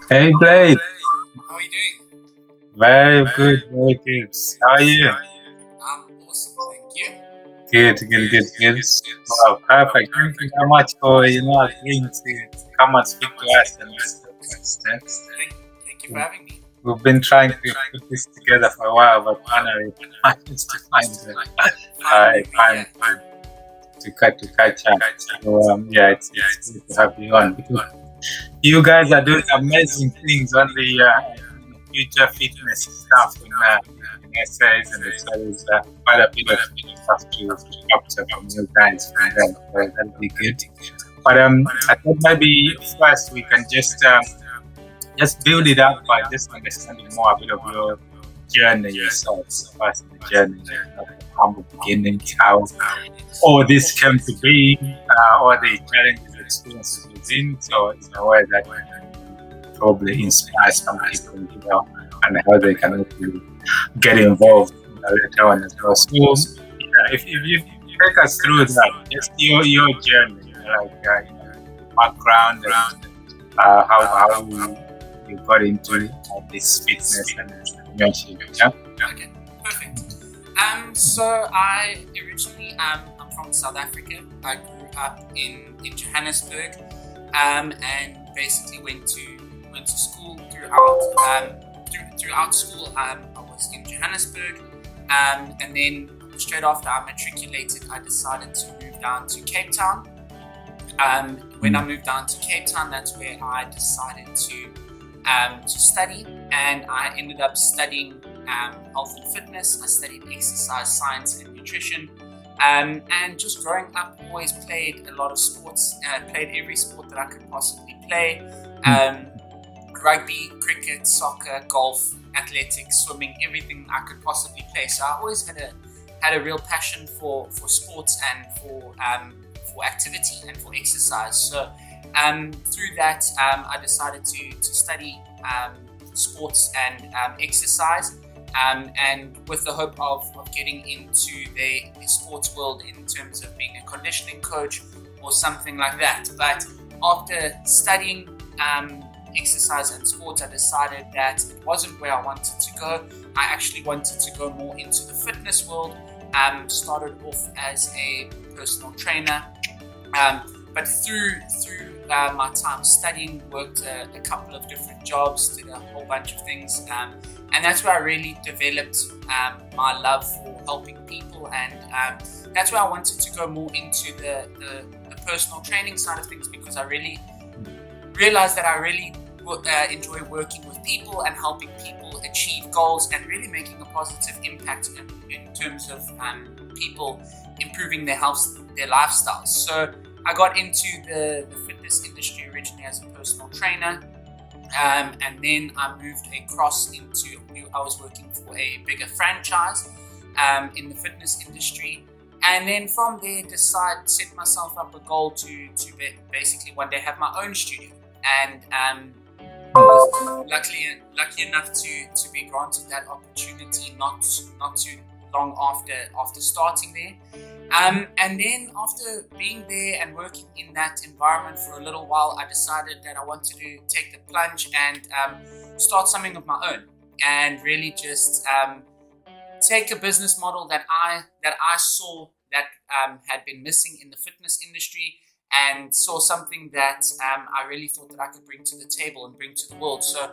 Hey Blayde, How are you doing? very good, very good. How are you? I'm awesome, thank you. Good, good, good, good. Wow, perfect. Thank you very much for agreeing to come and speak to us on this podcast. Thank, thank you for having me. We've been trying to put this together for a while, but finally managed to find a Finally, time to catch up. So yeah, it's good to have you on because you guys are doing amazing things on the future fitness stuff in essays, and so there's quite a bit of stuff to capture from you guys from them. So that'll be good. But I thought maybe first we can just build it up by just understanding more a bit of your journey yourself. So first the journey, from the beginning, how all this came to be, all the challenges, experiences within. So in a way that probably inspire some people, and how they can actually get involved later on as well. So, if you take us through that, just your journey, background, and how you got into this fitness and entrepreneurship. Yeah. Okay, perfect. So I originally I'm from South Africa. I grew up in Johannesburg, and basically went to school throughout school. I was in Johannesburg, and then straight after I matriculated, I decided to move down to Cape Town. When I moved down to Cape Town, that's where I decided to study, and I ended up studying health and fitness. I studied exercise science and nutrition, and just growing up, always played a lot of sports. Played every sport that I could possibly play: rugby, cricket, soccer, golf, athletics, swimming, everything I could possibly play. So I always had a real passion for sports and for activity and for exercise. So through that, I decided to study sports and exercise, and with the hope of getting into the sports world in terms of being a conditioning coach or something like that. But after studying exercise and sports, I decided that it wasn't where I wanted to go. I actually wanted to go more into the fitness world. Started off as a personal trainer, but through my time studying, worked a couple of different jobs, did a whole bunch of things, and that's where I really developed my love for helping people, and that's where I wanted to go more into the personal training side of things, because I really realized that I really enjoy working with people and helping people achieve goals and really making a positive impact in terms of people improving their health, their lifestyles. So I got into the fitness industry originally as a personal trainer, and then I moved across into, I was working for a bigger franchise in the fitness industry, and then from there set myself up a goal to basically one day have my own studio. And I was lucky enough to be granted that opportunity not too long after starting there. And then after being there and working in that environment for a little while, I decided that I wanted to take the plunge and start something of my own, and really just take a business model that I saw that had been missing in the fitness industry, and saw something that I really thought that I could bring to the table and bring to the world. So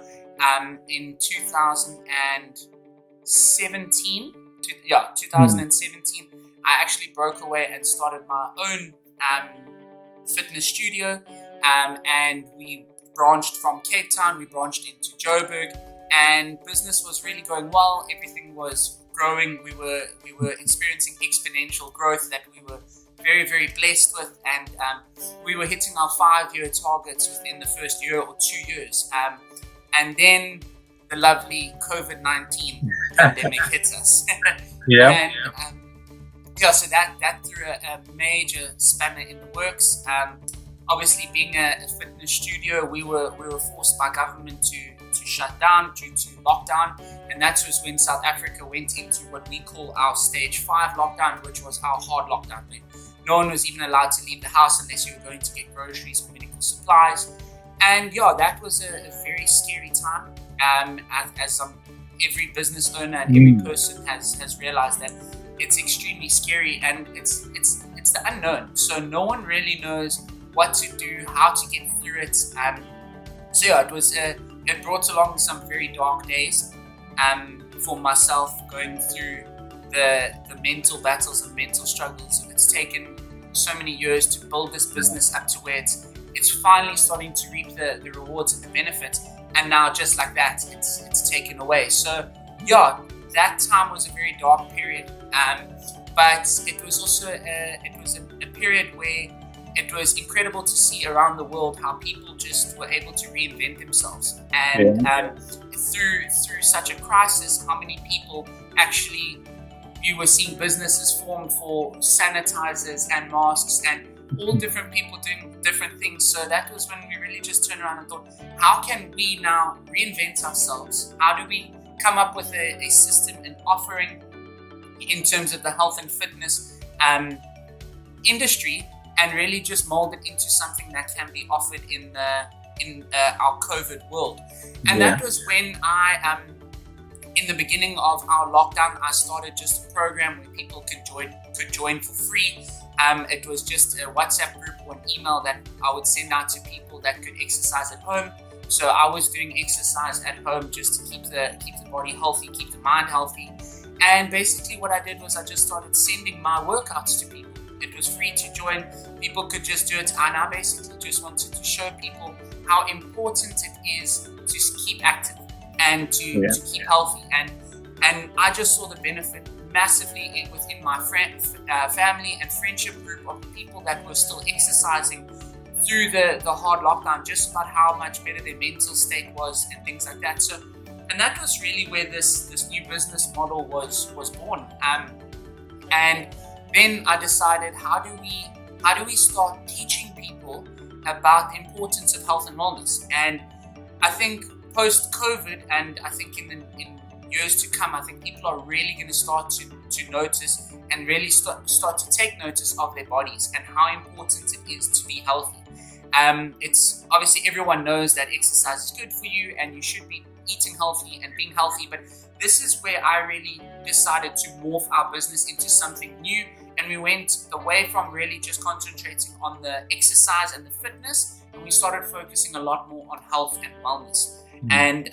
in 2017, I actually broke away and started my own fitness studio, and we branched from Cape Town, we branched into Joburg, and business was really going well. Everything was growing. We were experiencing exponential growth that we were very, very blessed with, and we were hitting our 5-year targets within the first year or 2 years. And then the lovely COVID-19 pandemic hit us. Yeah. So that threw a major spanner in the works. Obviously, being a fitness studio, we were forced by government to shut down due to lockdown, and that was when South Africa went into what we call our stage 5 lockdown, which was our hard lockdown. No one was even allowed to leave the house unless you were going to get groceries or medical supplies. And yeah, that was a very scary time. As every business owner and every person has realized that it's extremely scary, and it's the unknown. So no one really knows what to do, how to get through it. So yeah, it brought along some very dark days for myself, going through the mental battles and mental struggles. It's taken so many years to build this business up to where it's finally starting to reap the rewards and the benefits. And now, just like that, it's taken away. So yeah, that time was a very dark period. But it was also a period where it was incredible to see around the world how people just were able to reinvent themselves. And through such a crisis, how many people actually, you were seeing businesses formed for sanitizers and masks and all different people doing different things. So that was when we really just turned around and thought, how can we now reinvent ourselves? How do we come up with a system and offering in terms of the health and fitness industry, and really just mold it into something that can be offered in our COVID world? And that was when I in the beginning of our lockdown, I started just a program where people could join for free. It was just a WhatsApp group or an email that I would send out to people that could exercise at home. So I was doing exercise at home just to keep the body healthy, keep the mind healthy. And basically what I did was I just started sending my workouts to people. It was free to join. People could just do it. And I basically just wanted to show people how important it is to keep active and to keep healthy. And I just saw the benefit massively within my family and friendship group of people that were still exercising through the hard lockdown, just about how much better their mental state was and things like that. So, and that was really where this new business model was born. And then I decided, how do we start teaching people about the importance of health and wellness? And I think post-COVID, and I think in years to come, I think people are really going to start to notice and really start to take notice of their bodies and how important it is to be healthy. It's obviously, everyone knows that exercise is good for you and you should be eating healthy and being healthy, but this is where I really decided to morph our business into something new, and we went away from really just concentrating on the exercise and the fitness, and we started focusing a lot more on health and wellness. And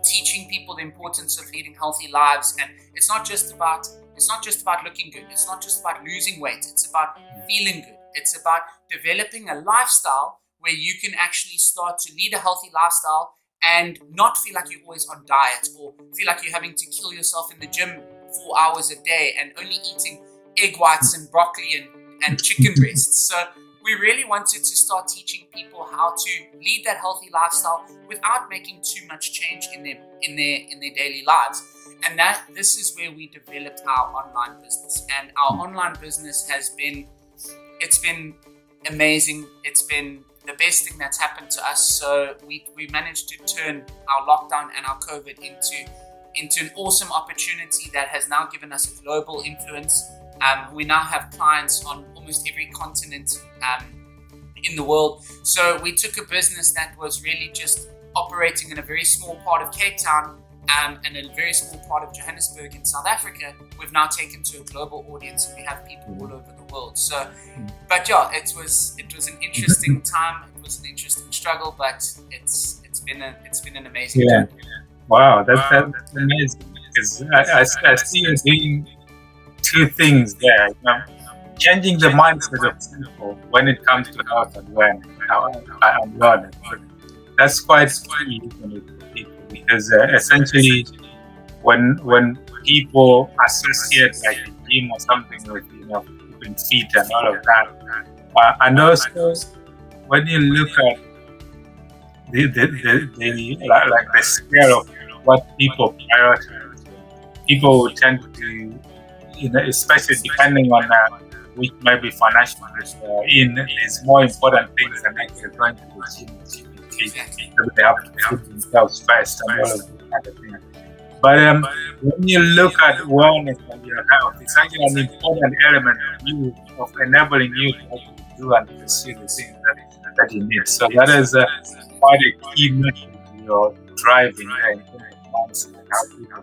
teaching people the importance of leading healthy lives. And it's not just about looking good. It's not just about losing weight. It's about feeling good. It's about developing a lifestyle where you can actually start to lead a healthy lifestyle and not feel like you're always on diet, or feel like you're having to kill yourself in the gym 4 hours a day and only eating egg whites and broccoli and chicken breasts. So we really wanted to start teaching people how to lead that healthy lifestyle without making too much change in their daily lives. And this is where we developed our online business. And our online business it's been amazing. It's been the best thing that's happened to us. So we managed to turn our lockdown and our COVID into an awesome opportunity that has now given us a global influence. We now have clients on almost every continent in the world. So we took a business that was really just operating in a very small part of Cape Town and a very small part of Johannesburg in South Africa. We've now taken to a global audience, and we have people all over the world. So, but yeah, it was an interesting time. It was an interesting struggle, but it's been an amazing time. Wow, that's amazing. Because I see you doing two things there. Changing the mindset of people when it comes to health and wellness. That's quite key, isn't it, for people? Because essentially, when people associate like a gym or something with keeping fit and all of that, and also when you look at the scale of what people prioritize, people will tend to, especially depending on which might be financial there's more important things than actually going to the gym. They have to put themselves first and all of that kind of thing. But when you look at wellness and your health, it's actually an important element of enabling you to actually do and pursue the things that you need. So that is quite a key message you're driving there in terms of mindset and how people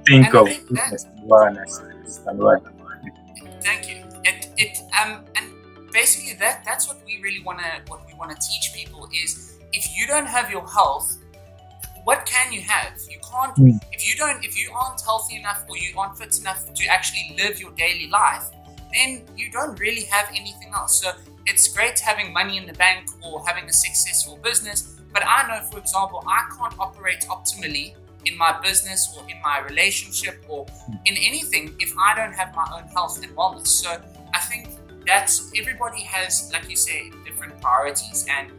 think And I of think fitness and wellness. Thank you. And basically that's what we really wanna teach people is if you don't have your health, what can you have? You can't if you aren't healthy enough or you aren't fit enough to actually live your daily life, then you don't really have anything else. So it's great having money in the bank or having a successful business, but I know, for example, I can't operate optimally in my business or in my relationship or in anything if I don't have my own health and wellness. So I think that's everybody has, like you say, different priorities, and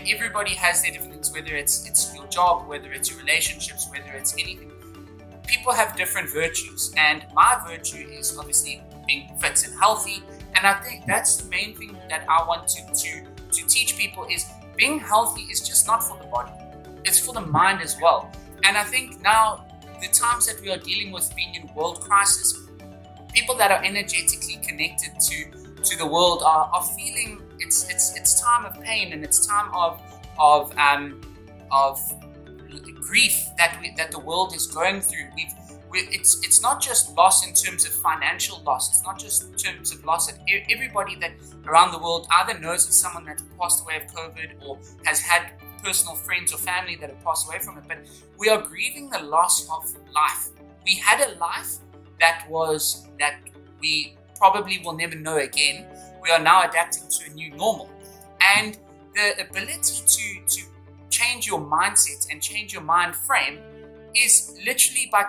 everybody has their different things, whether it's your job, whether it's your relationships, whether it's anything. People have different virtues, and my virtue is obviously being fit and healthy. And I think that's the main thing that I want to teach people is being healthy is just not for the body, it's for the mind as well. And I think now the times that we are dealing with being in world crisis, people that are energetically connected to the world are feeling it's time of pain, and it's time of grief that the world is going through. It's not just loss in terms of financial loss. It's not just in terms of loss. Everybody that around the world either knows of someone that's passed away of COVID or has had personal friends or family that have passed away from it. But we are grieving the loss of life. We had a life that we probably will never know again. We are now adapting to a new normal. And the ability to change your mindset and change your mind frame is literally by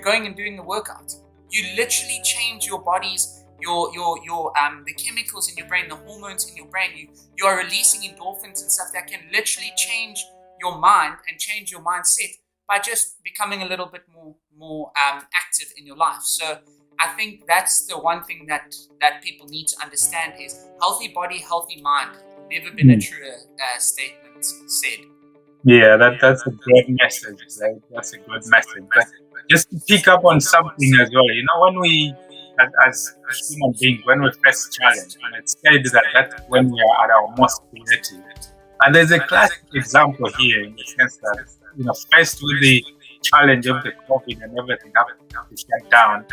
going and doing the workout. You literally change your body's the chemicals in your brain, the hormones in your brain. You are releasing endorphins and stuff that can literally change your mind and change your mindset by just becoming a little bit more active in your life. So I think that's the one thing that people need to understand is healthy body, healthy mind. Never been a truer statement said. Yeah, that's a great message. Right? That's a good message. But just to pick up on something as well, when we, as human beings, when we face challenge, and it's said that that's when we are at our most creative. And there's a classic example here in the sense that, faced with the challenge of the COVID and everything having to shut down,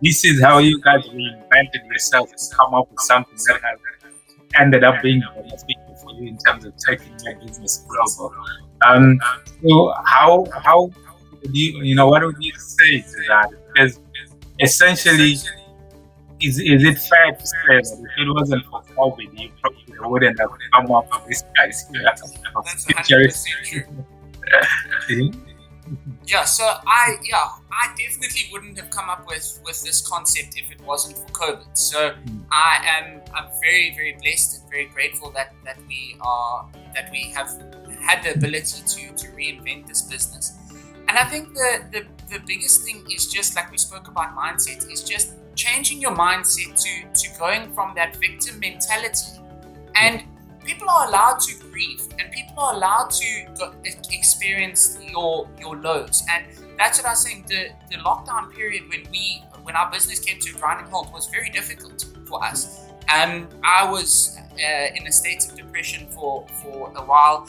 this is how you guys reinvented yourself to come up with something that has ended up being beneficial for you in terms of taking your business global. So how would what would you say to that? Because essentially, is it fair to say that if it wasn't for COVID, you probably wouldn't have come up with this guys? That's 100% true. Yeah, so I definitely wouldn't have come up with this concept if it wasn't for COVID. So I'm very, very blessed and very grateful that we have had the ability to reinvent this business. And I think the biggest thing is just like we spoke about mindset, is just changing your mindset to going from that victim mentality. And people are allowed to grieve, and people are allowed to experience your lows. And that's what I was saying. The lockdown period when our business came to a grinding halt was very difficult for us. I was in a state of depression for a while,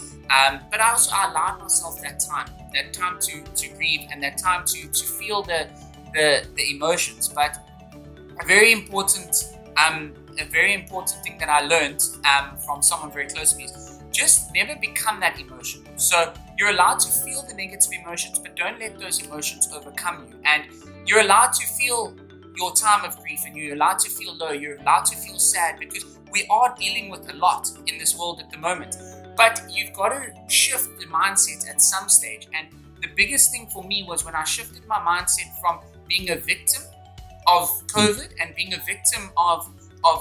but I allowed myself that time to grieve and that time to feel the emotions. But a very important thing that I learned from someone very close to me is just never become that emotion. So you're allowed to feel the negative emotions, but don't let those emotions overcome you. And you're allowed to feel your time of grief, and you're allowed to feel low, you're allowed to feel sad, because we are dealing with a lot in this world at the moment. But you've got to shift the mindset at some stage. And the biggest thing for me was when I shifted my mindset from being a victim of COVID and being a victim of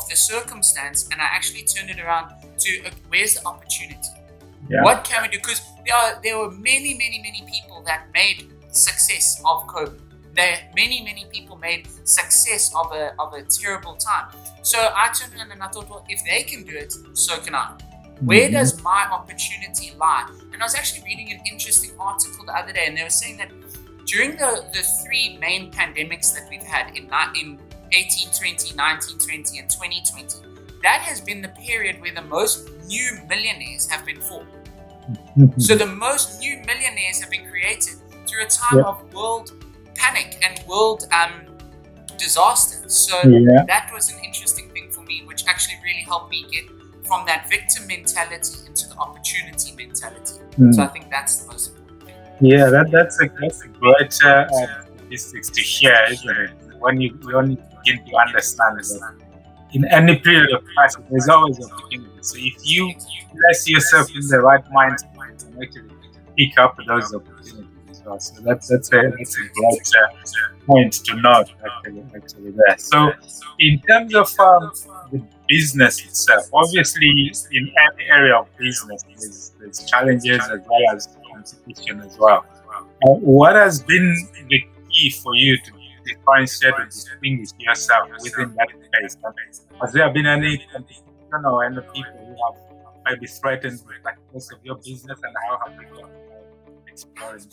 the circumstance, and I actually turned it around to where's the opportunity? Yeah. What can we do? Because there were many people that made success of COVID. Many people made success of a terrible time. So I turned around and I thought, well, if they can do it, so can I. Where does my opportunity lie? And I was actually reading an interesting article the other day, and they were saying that during the three main pandemics that we've had in 1820, 1920, and 2020, that has been the period where the most new millionaires have been formed. So the most new millionaires have been created through a time of world panic and world disaster. So that was an interesting thing for me, which actually really helped me get from that victim mentality into the opportunity mentality. So I think that's the most important thing. Yeah, that's a great statistics to share, isn't it? When you only begin to understand that in any period of crisis, there's always opportunity. So if you place yourself in the right mindset, you can actually pick up those opportunities as well. So that's a great point to note actually there. So in terms of the business itself, obviously in any area of business, there's challenges as well as competition as well. What has been the key for you to differentiate or distinguish yourself within that space? Has there been any competition or any people who have maybe threatened the success of your business, and how have you gone about exploring?